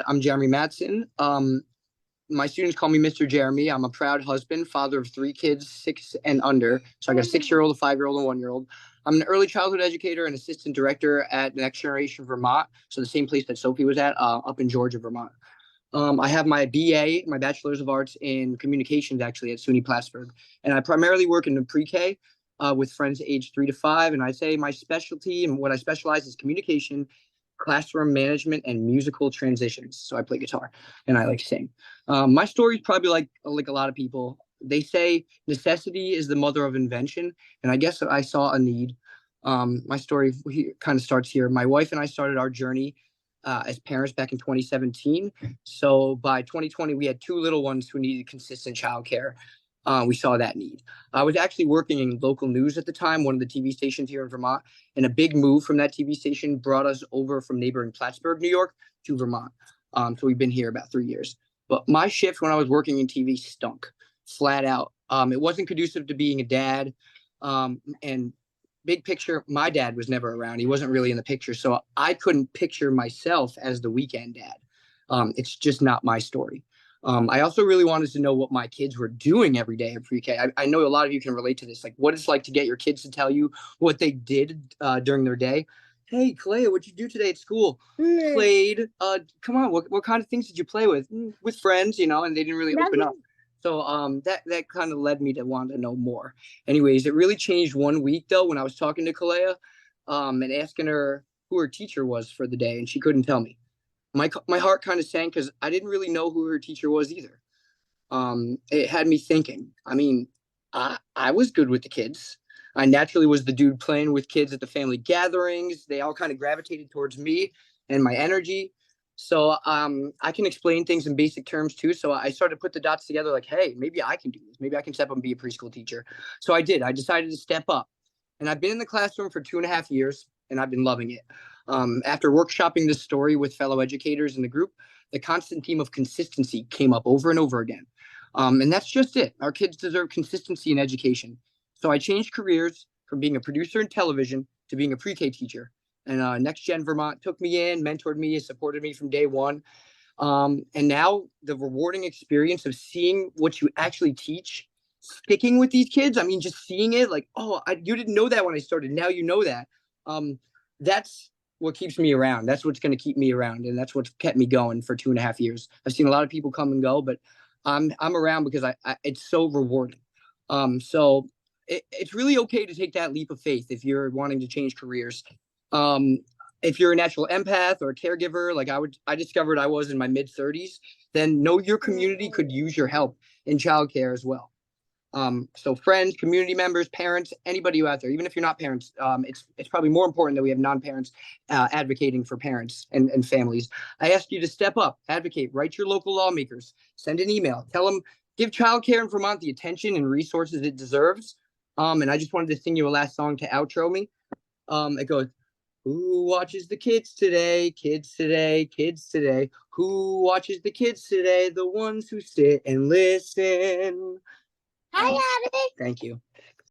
I'm Jeremy Mathsen. My students call me Mr. Jeremy. I'm a proud husband, father of three kids, 6 and under. So I got a 6-year-old, a 5-year-old, and 1-year-old. I'm an early childhood educator and assistant director at Next Generation Vermont. So the same place that Sophie was at, up in Georgia, Vermont. I have my BA, my Bachelor's of Arts in Communications, actually, at SUNY Plattsburgh. And I primarily work in the pre-K with friends age 3 to 5. And I say my specialty and what I specialize is communication, classroom management, and musical transitions. So I play guitar and I like to sing. My story is probably like a lot of people. They say necessity is the mother of invention, and I guess I saw a need. My story kind of starts here. My wife and I started our journey as parents back in 2017. So by 2020, we had 2 little ones who needed consistent childcare. We saw that need. I was actually working in local news at the time, one of the TV stations here in Vermont, and a big move from that TV station brought us over from neighboring Plattsburgh, New York, to Vermont. So we've been here about 3 years. But my shift when I was working in TV stunk, flat out. It wasn't conducive to being a dad. And big picture, my dad was never around. He wasn't really in the picture. So I couldn't picture myself as the weekend dad. It's just not my story. I also really wanted to know what my kids were doing every day at pre-K. I know a lot of you can relate to this, like what it's like to get your kids to tell you what they did during their day. Hey, Clay, what'd you do today at school? Played. Come on, what kind of things did you play with? With friends, and they didn't really open up. So that kind of led me to want to know more. Anyways, it really changed one week though when I was talking to Kalea and asking her who her teacher was for the day, and she couldn't tell me. My heart kind of sank because I didn't really know who her teacher was either. It had me thinking. I mean, I was good with the kids. I naturally was the dude playing with kids at the family gatherings. They all kind of gravitated towards me and my energy. So I can explain things in basic terms too. So I started to put the dots together like, hey, maybe I can do this. Maybe I can step up and be a preschool teacher. So I did. I decided to step up. And I've been in the classroom for 2.5 years, and I've been loving it. After workshopping this story with fellow educators in the group, the constant theme of consistency came up over and over again. And that's just it. Our kids deserve consistency in education. So I changed careers from being a producer in television to being a pre-K teacher. And Next Gen Vermont took me in, mentored me, supported me from day one. And now the rewarding experience of seeing what you actually teach, sticking with these kids, I mean, just seeing it like, oh, you didn't know that when I started. Now you know that. That's what keeps me around. That's what's going to keep me around. And that's what's kept me going for 2.5 years. I've seen a lot of people come and go, but I'm around because it's so rewarding. So it's really okay to take that leap of faith if you're wanting to change careers. If you're a natural empath or a caregiver, like I discovered I was in my mid-30s, then know your community could use your help in childcare as well. So friends, community members, parents, anybody out there, even if you're not parents, it's probably more important that we have non-parents advocating for parents and families. I ask you to step up, advocate, write your local lawmakers, send an email, tell them, give childcare in Vermont the attention and resources it deserves. And I just wanted to sing you a last song to outro me. It goes, who watches the kids today? Kids today, kids today. Who watches the kids today? The ones who sit and listen. Hi, Abby. Thank you.